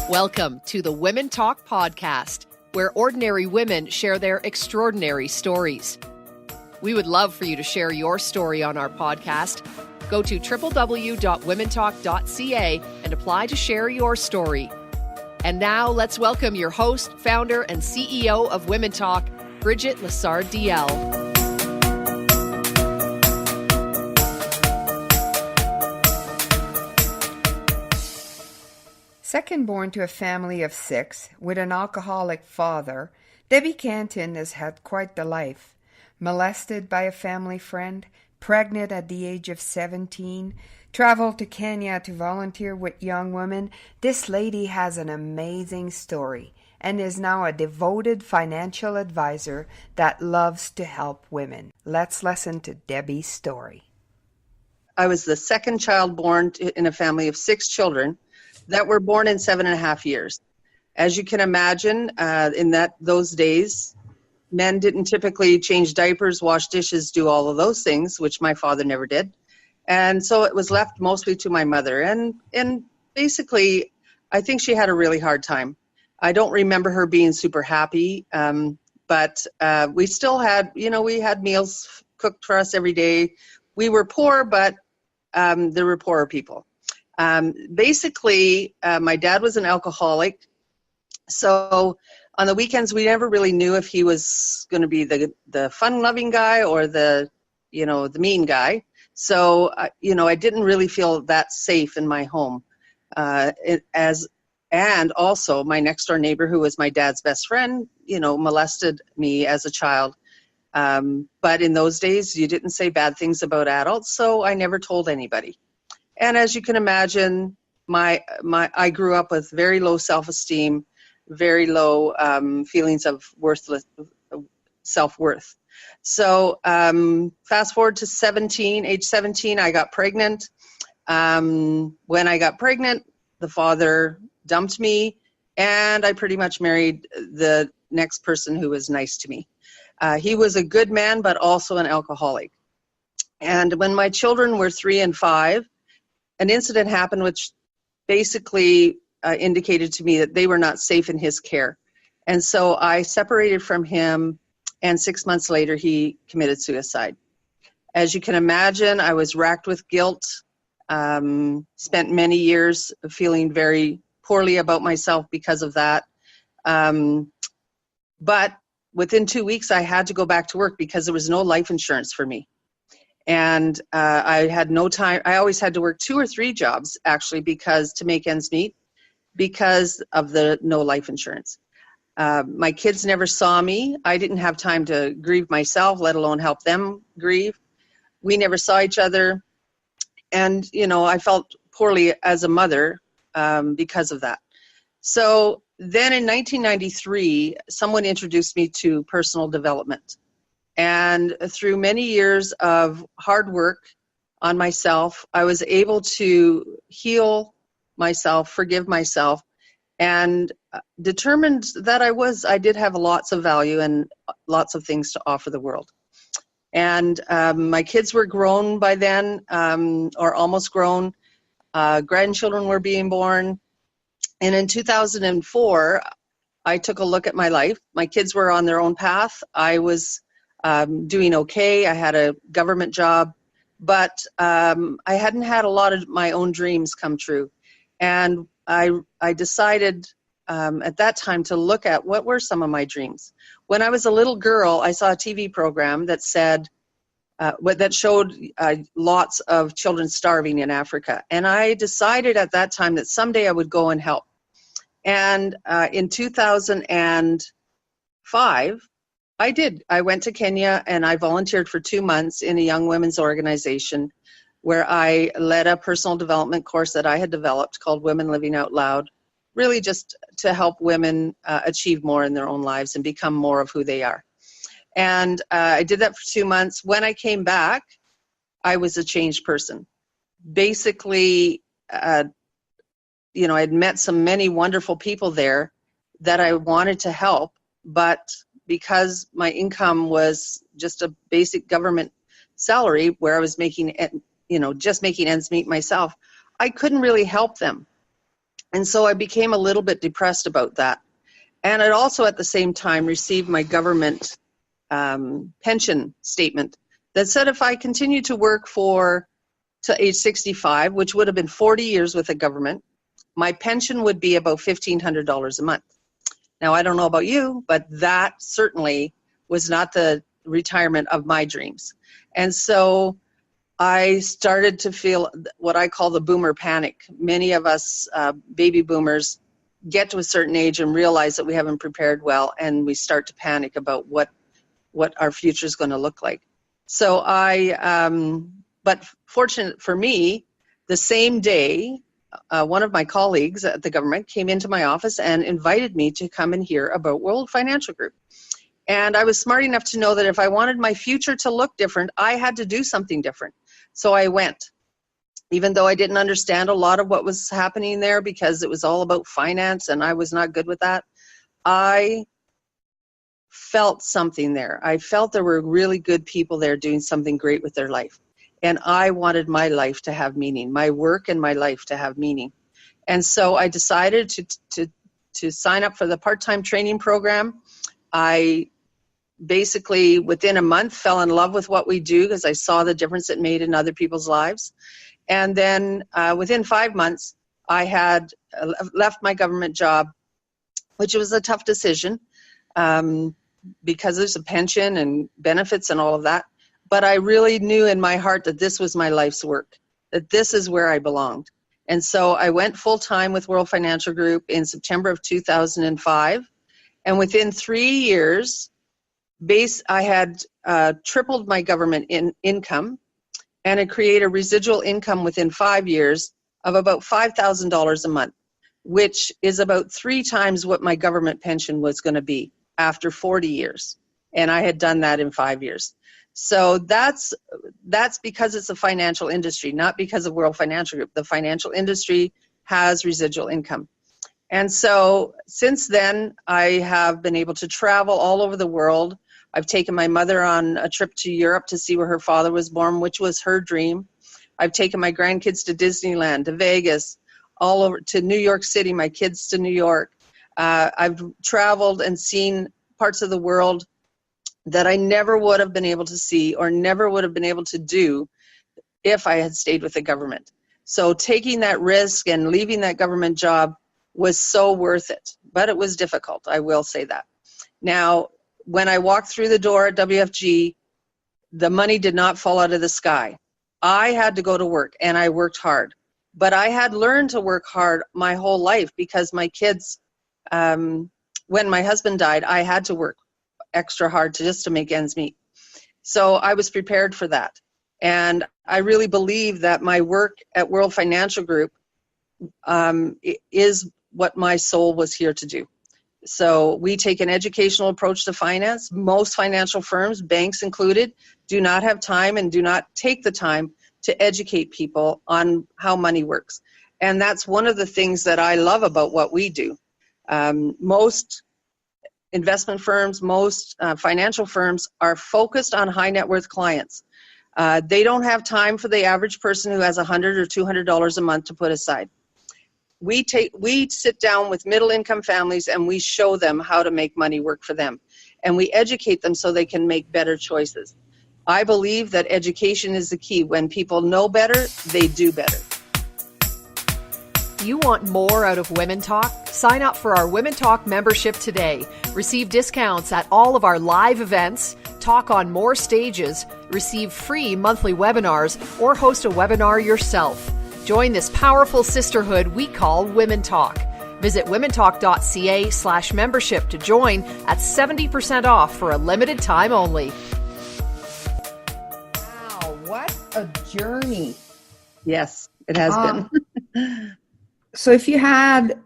Welcome to the Women Talk podcast, where ordinary women share their extraordinary stories. We would love for you to share your story on our podcast. Go to www.womentalk.ca and apply to share your story. And now let's welcome your host, founder, and CEO of Women Talk, Bridget Lessard-Diel. Second born to a family of 6 with an alcoholic father, Debbie Cantin has had quite the life. Molested by a family friend, pregnant at the age of 17, traveled to Kenya to volunteer with young women. This lady has an amazing story and is now a devoted financial advisor that loves to help women. Let's listen to Debbie's story. I was the second child born in a family of 6 children that were born in 7.5 years. As you can imagine, in those days, men didn't typically change diapers, wash dishes, do all of those things, which my father never did. And so it was left mostly to my mother. And basically, I think she had a really hard time. I don't remember her being super happy, but we still had, we had meals cooked for us every day. We were poor, but there were poorer people. Basically, my dad was an alcoholic, so on the weekends we never really knew if he was going to be the fun-loving guy or the mean guy. So I didn't really feel that safe in my home. And also my next door neighbor, who was my dad's best friend, molested me as a child. But in those days, you didn't say bad things about adults, so I never told anybody. And as you can imagine, I grew up with very low self-esteem, very low feelings of self-worth. So fast forward to age 17, I got pregnant. When I got pregnant, the father dumped me, and I pretty much married the next person who was nice to me. He was a good man, but also an alcoholic. And when my children were 3 and 5, an incident happened which basically indicated to me that they were not safe in his care. And so I separated from him, and 6 months later, he committed suicide. As you can imagine, I was racked with guilt, spent many years feeling very poorly about myself because of that. But within 2 weeks, I had to go back to work because there was no life insurance for me. And I had no time. I always had to work 2 or 3 jobs, actually, to make ends meet because of the no life insurance. My kids never saw me. I didn't have time to grieve myself, let alone help them grieve. We never saw each other. And, I felt poorly as a mother because of that. So then in 1993, someone introduced me to personal development. And through many years of hard work on myself, I was able to heal myself, forgive myself, and determined that I did have lots of value and lots of things to offer the world. And my kids were grown by then, or almost grown. Grandchildren were being born. And in 2004, I took a look at my life. My kids were on their own path. I was doing okay. I had a government job, but I hadn't had a lot of my own dreams come true. And I decided at that time to look at what were some of my dreams. When I was a little girl, I saw a TV program that said, that showed lots of children starving in Africa. And I decided at that time that someday I would go and help. And in 2005, I did. I went to Kenya and I volunteered for 2 months in a young women's organization where I led a personal development course that I had developed called Women Living Out Loud, really just to help women achieve more in their own lives and become more of who they are. And I did that for 2 months. When I came back, I was a changed person. Basically, I had met many wonderful people there that I wanted to help, but because my income was just a basic government salary where I was making, just making ends meet myself, I couldn't really help them. And so I became a little bit depressed about that. And I'd also at the same time received my government pension statement that said if I continued to work to age 65, which would have been 40 years with the government, my pension would be about $1,500 a month. Now, I don't know about you, but that certainly was not the retirement of my dreams. And so I started to feel what I call the boomer panic. Many of us baby boomers get to a certain age and realize that we haven't prepared well, and we start to panic about what our future is going to look like. So but fortunate for me, the same day, one of my colleagues at the government came into my office and invited me to come and hear about World Financial Group. And I was smart enough to know that if I wanted my future to look different, I had to do something different. So I went, even though I didn't understand a lot of what was happening there because it was all about finance and I was not good with that. I felt something there. I felt there were really good people there doing something great with their life. And I wanted my life to have meaning, my work and my life to have meaning. And so I decided to sign up for the part-time training program. I basically, within a month, fell in love with what we do because I saw the difference it made in other people's lives. And then within 5 months, I had left my government job, which was a tough decision because there's a pension and benefits and all of that. But I really knew in my heart that this was my life's work, that this is where I belonged. And so I went full-time with World Financial Group in September of 2005. And within 3 years, I had tripled my government income, and it created a residual income within 5 years of about $5,000 a month, which is about 3 times what my government pension was going to be after 40 years. And I had done that in 5 years. So that's because it's a financial industry, not because of World Financial Group. The financial industry has residual income. And so since then, I have been able to travel all over the world. I've taken my mother on a trip to Europe to see where her father was born, which was her dream. I've taken my grandkids to Disneyland, to Vegas, all over to New York City, my kids to New York. I've traveled and seen parts of the world that I never would have been able to see or never would have been able to do if I had stayed with the government. So taking that risk and leaving that government job was so worth it, but it was difficult, I will say that. Now, when I walked through the door at WFG, the money did not fall out of the sky. I had to go to work, and I worked hard. But I had learned to work hard my whole life because my kids, when my husband died, I had to work extra hard just to make ends meet. So I was prepared for that. And I really believe that my work at World Financial Group is what my soul was here to do. So we take an educational approach to finance. Most financial firms, banks included, do not have time and do not take the time to educate people on how money works. And that's one of the things that I love about what we do. Most investment firms, most financial firms are focused on high net worth clients. They don't have time for the average person who has $100 or $200 a month to put aside. We sit down with middle income families and we show them how to make money work for them. And we educate them so they can make better choices. I believe that education is the key. When people know better, they do better. You want more out of Women Talk? Sign up for our Women Talk membership today. Receive discounts at all of our live events, talk on more stages, receive free monthly webinars, or host a webinar yourself. Join this powerful sisterhood we call Women Talk. Visit womentalk.ca/membership to join at 70% off for a limited time only. Wow, what a journey. Yes, it has been. So if you had,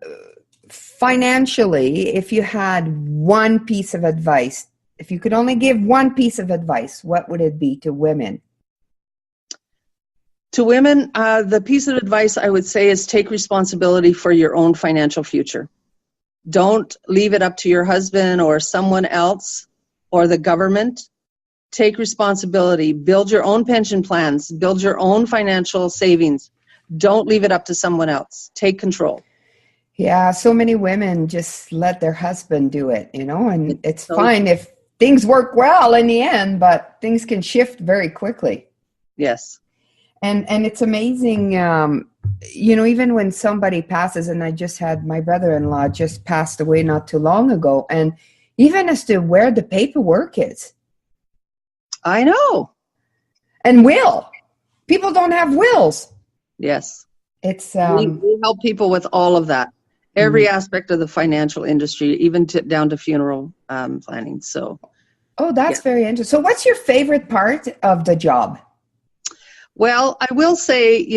financially, if you had one piece of advice, if you could only give one piece of advice, what would it be to women? To women, the piece of advice I would say is take responsibility for your own financial future. Don't leave it up to your husband or someone else or the government. Take responsibility. Build your own pension plans. Build your own financial savings. Don't leave it up to someone else. Take control. Yeah, so many women just let their husband do it, and it's So, fine if things work well in the end, but things can shift very quickly. yes. And it's amazing, even when somebody passes, and I just had my brother-in-law just passed away not too long ago, and even as to where the paperwork is. I know. And people don't have wills. Yes. It's We help people with all of that. Every aspect of the financial industry, even down to funeral planning. So, oh, that's yeah. very interesting. So what's your favorite part of the job? Well, I will say,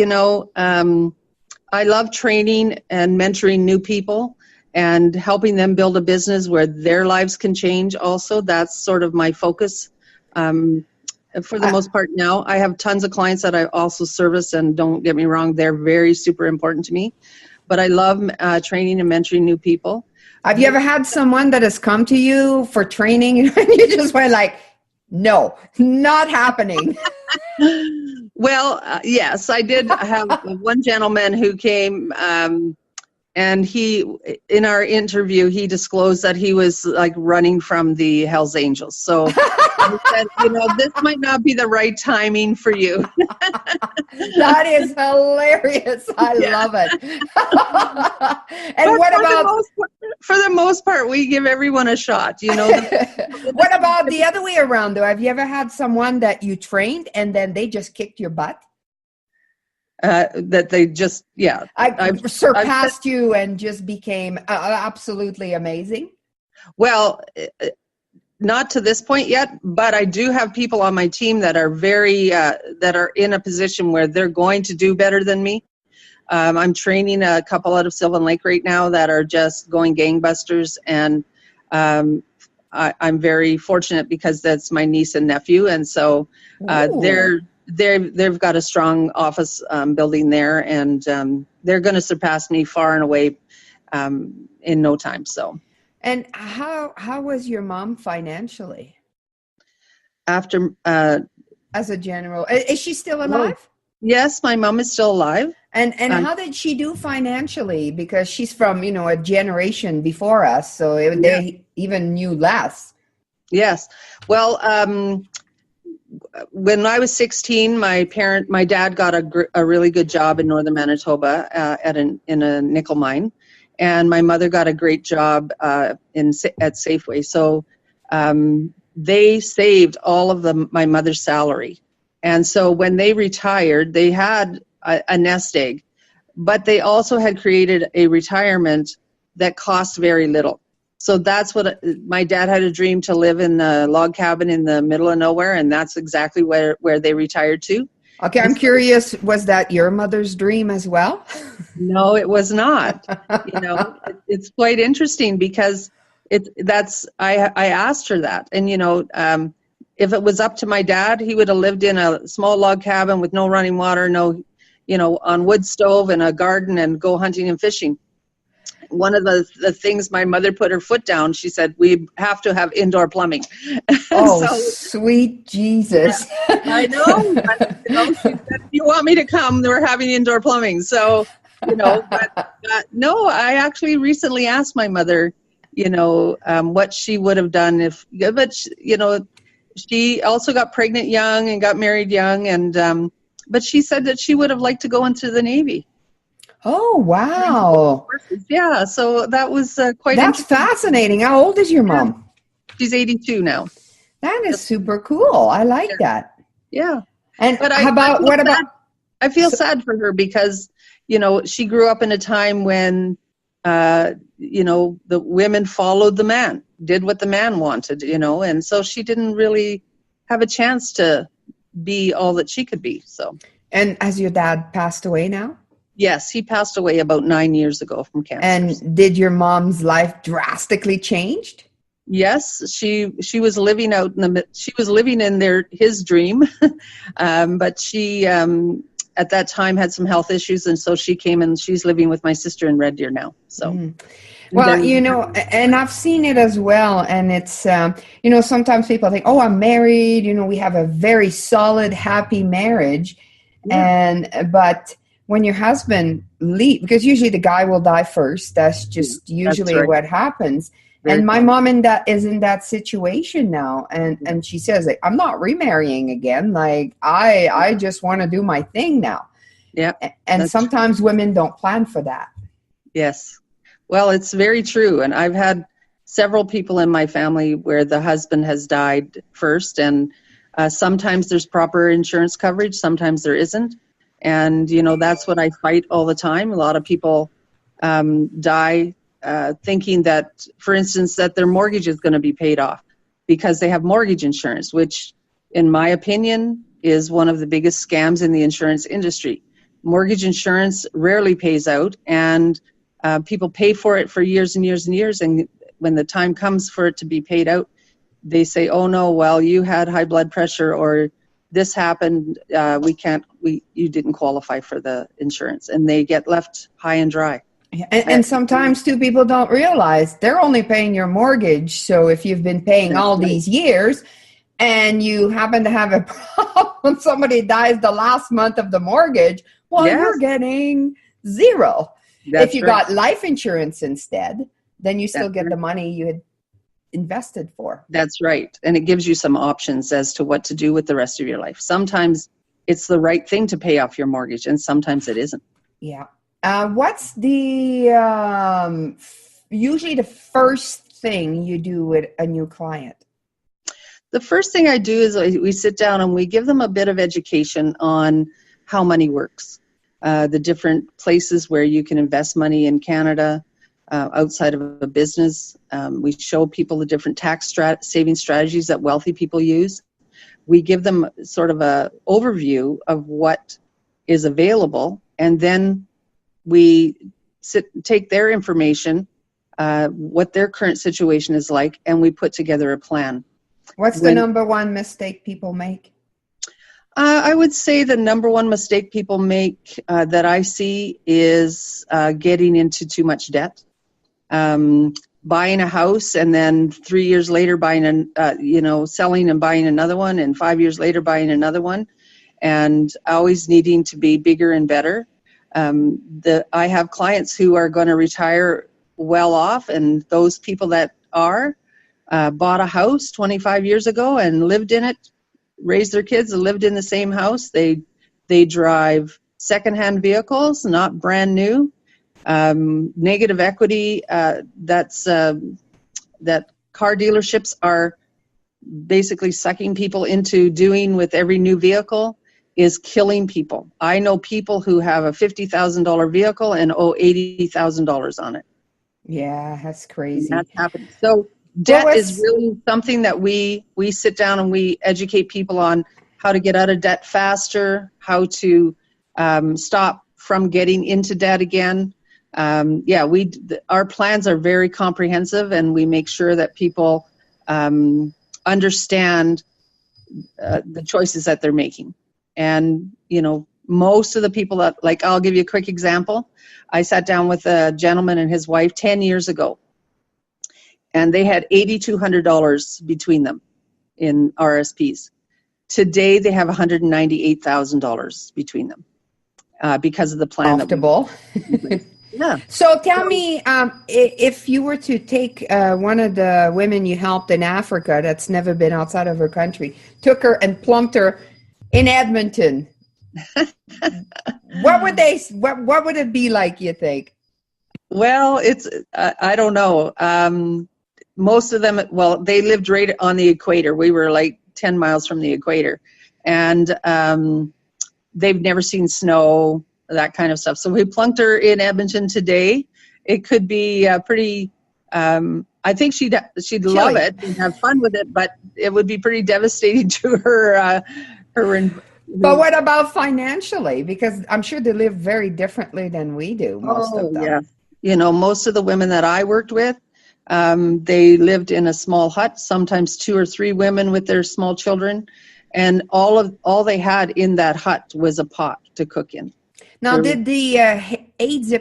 I love training and mentoring new people and helping them build a business where their lives can change also. That's sort of my focus. For the most part now, I have tons of clients that I also service, and don't get me wrong, they're very super important to me. But I love training and mentoring new people. Have you ever had someone that has come to you for training and you just went like, no, not happening? Well, yes, I did have one gentleman who came, and in our interview, he disclosed that he was like running from the Hells Angels. So he said, this might not be the right timing for you. That is hilarious. I love it. And but what about for the most part, we give everyone a shot, What about the other way around though? Have you ever had someone that you trained and then they just kicked your butt? That they just, I've surpassed you and just became absolutely amazing? Well, not to this point yet, but I do have people on my team that are that are in a position where they're going to do better than me. I'm training a couple out of Sylvan Lake right now that are just going gangbusters, and I'm very fortunate because that's my niece and nephew, and so they've got a strong office building there, and they're going to surpass me far and away in no time. So. And how was your mom financially? After as a general, is she still alive? Yes, my mom is still alive. And how did she do financially? Because she's from a generation before us, so they even knew less. Yes. Well, when I was 16, my dad got a really good job in northern Manitoba in a nickel mine, and my mother got a great job at Safeway. So they saved all of my mother's salary, and so when they retired, they had a nest egg, but they also had created a retirement that cost very little. So that's what my dad had a dream to live in a log cabin in the middle of nowhere, and that's exactly where they retired to. Okay, I'm curious, was that your mother's dream as well? No, it was not. It's quite interesting because I asked her that, and if it was up to my dad, he would have lived in a small log cabin with no running water, no, on wood stove and a garden, and go hunting and fishing. One of the things my mother put her foot down, she said, we have to have indoor plumbing. Oh, sweet Jesus. Yeah, I know. She said, if you want me to come, we're having indoor plumbing. So, but no, I actually recently asked my mother, what she would have done she also got pregnant young and got married young. And, but she said that she would have liked to go into the Navy. Oh, wow. Yeah, so that was quite That's fascinating. How old is your mom? She's 82 now. That is super cool. I like that. Yeah. And but I feel sad for her because, she grew up in a time when, the women followed the man, did what the man wanted, and so she didn't really have a chance to be all that she could be. So. And has your dad passed away now? Yes, he passed away about 9 years ago from cancer. And did your mom's life drastically changed? Yes, she was living in his dream, but she at that time had some health issues, and so she came and she's living with my sister in Red Deer now. So, well, and I've seen it as well, and it's sometimes people think, oh, I'm married, we have a very solid, happy marriage, but when your husband leave, because usually the guy will die first. That's just usually right. what happens. Very And my common. mom is in that situation now, and she says, like, I'm not remarrying again. Like I just want to do my thing now. Yeah. And sometimes women don't plan for that. Yes. Well, it's very true. And I've had several people in my family where the husband has died first, and sometimes there's proper insurance coverage, sometimes there isn't. And, that's what I fight all the time. A lot of people die thinking that, for instance, that their mortgage is going to be paid off because they have mortgage insurance, which, in my opinion, is one of the biggest scams in the insurance industry. Mortgage insurance rarely pays out, and people pay for it for years and years and years. And when the time comes for it to be paid out, they say, oh no, well, you had high blood pressure, or this happened, you didn't qualify for the insurance, and they get left high and dry. And sometimes too, people don't realize they're only paying your mortgage. So if you've been paying all these years and you happen to have a problem, somebody dies the last month of the mortgage, well, you're getting zero. If you got life insurance instead, then you still get the money you had invested for. That's right. And it gives you some options as to what to do with the rest of your life. Sometimes it's the right thing to pay off your mortgage, and sometimes it isn't. Yeah. What's the usually the first thing you do with a new client? The first thing I do is we sit down and we give them a bit of education on how money works, the different places where you can invest money in Canada, outside of a business. We show people the different tax saving strategies that wealthy people use. We give them sort of an overview of what is available, and then we take their information, what their current situation is like, and we put together a plan. What's the number one mistake people make? I would say the number one mistake people make that I see is getting into too much debt. Buying a house and then 3 years later selling and buying another one, and 5 years later buying another one, and always needing to be bigger and better. I have clients who are going to retire well off, and those people that are bought a house 25 years ago and lived in it, raised their kids and lived in the same house. They drive secondhand vehicles, not brand new. Negative equity, that car dealerships are basically sucking people into doing with every new vehicle is killing people. I know people who have a $50,000 vehicle and owe $80,000 on it. Yeah, that's crazy. And that's happening. So debt is really something that we sit down and we educate people on how to get out of debt faster, how to stop from getting into debt again. Our plans are very comprehensive, and we make sure that people understand the choices that they're making. And, most of the people that, I'll give you a quick example. I sat down with a gentleman and his wife 10 years ago, and they had $8,200 between them in RSPs. Today, they have $198,000 between them because of the plan. Comfortable. Yeah. So tell me, if you were to take one of the women you helped in Africa that's never been outside of her country, took her and plumped her in Edmonton, what would it be like, you think? Well, it's I don't know. Most of them, they lived right on the equator. We were like 10 miles from the equator, and they've never seen snow, that kind of stuff. So we plunked her in Edmonton today. It could be pretty, I think she'd love it and have fun with it, but it would be pretty devastating to her. But what about financially? Because I'm sure they live very differently than we do, most of them. Yeah. Most of the women that I worked with, they lived in a small hut, sometimes 2 or 3 women with their small children. And all they had in that hut was a pot to cook in. Now, did the AIDS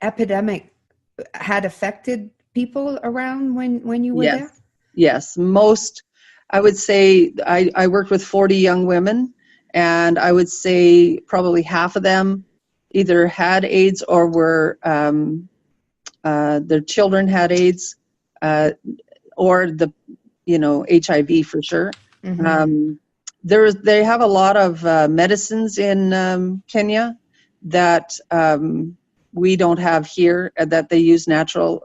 epidemic had affected people around when you were there? Yes. I would say I worked with 40 young women, and I would say probably half of them either had AIDS or were their children had AIDS, or the HIV for sure. Mm-hmm. They have a lot of medicines in Kenya that we don't have here, that they use natural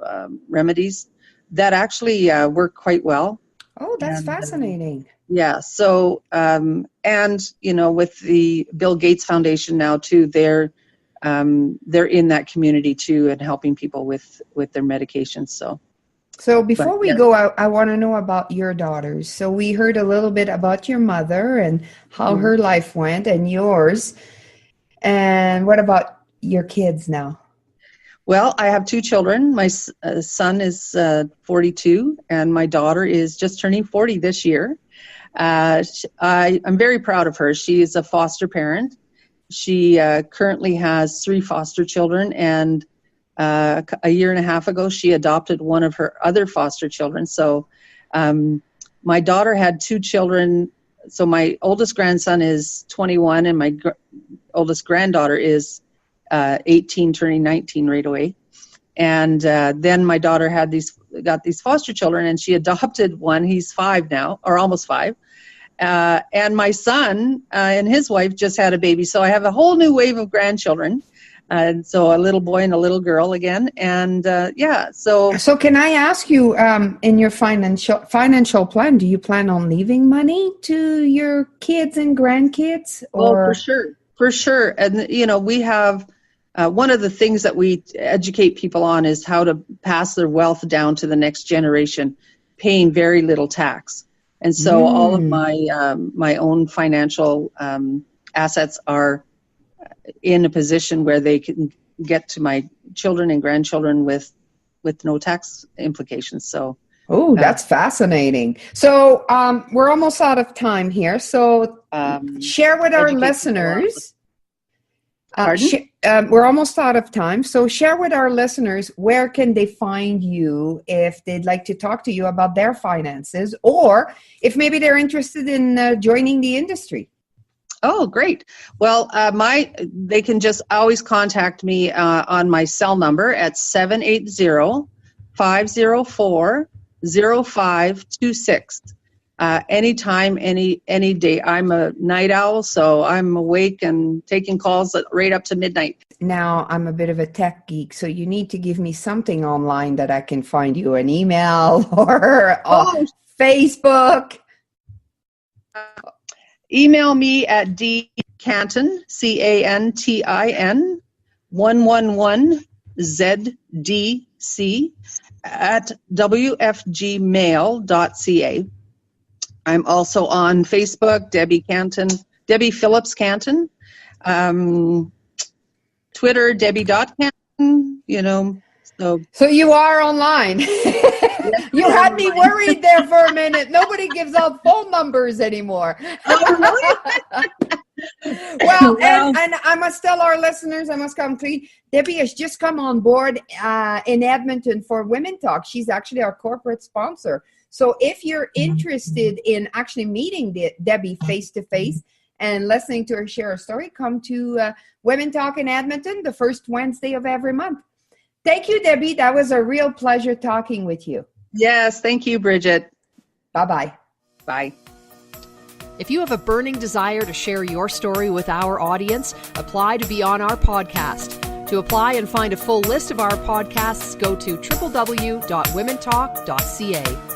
remedies that actually work quite well. Oh, that's And, fascinating. yeah. So, and with the Bill Gates Foundation now too, they're in that community too and helping people with their medications. So before we yeah. go out, I want to know about your daughters. So we heard a little bit about your mother and how her life went and yours. And what about your kids now? Well, I have 2 children. My son is 42 and my daughter is just turning 40 this year. I'm very proud of her. She is a foster parent. She currently has 3 foster children, and a year and a half ago, she adopted one of her other foster children. So my daughter had 2 children. So my oldest grandson is 21, and my oldest granddaughter is 18, turning 19 right away. And then my daughter got these foster children, and she adopted one. He's 5 now, or almost 5. And my son and his wife just had a baby. So I have a whole new wave of grandchildren. And so a little boy and a little girl again. And So can I ask you, in your financial plan, do you plan on leaving money to your kids and grandkids? Or? Oh, for sure. And, we have one of the things that we educate people on is how to pass their wealth down to the next generation, paying very little tax. And so all of my own financial assets are in a position where they can get to my children and grandchildren with no tax implications. So, that's fascinating. So we're almost out of time here. So share with our listeners. We're almost out of time. So share with our listeners, where can they find you if they'd like to talk to you about their finances, or if maybe they're interested in joining the industry? Oh, great. Well, they can just always contact me on my cell number at 780-504-0526. Anytime, any day. I'm a night owl, so I'm awake and taking calls right up to midnight. Now, I'm a bit of a tech geek, so you need to give me something online that I can find you, an email or Facebook. Email me at dcantin, CANTIN, 111ZDC at wfgmail.ca. I'm also on Facebook, Debbie Cantin, Debbie Phillips Cantin, Twitter, Debbie.Cantin, So you are online. You had me worried there for a minute. Nobody gives out phone numbers anymore. Oh, really? Well, and I must tell our listeners, I must come clean. Debbie has just come on board in Edmonton for Women Talk. She's actually our corporate sponsor. So if you're interested in actually meeting Debbie face-to-face and listening to her share a story, come to Women Talk in Edmonton the first Wednesday of every month. Thank you, Debbie. That was a real pleasure talking with you. Yes, thank you, Bridget. Bye-bye. Bye. If you have a burning desire to share your story with our audience, apply to be on our podcast. To apply and find a full list of our podcasts, go to www.womentalk.ca.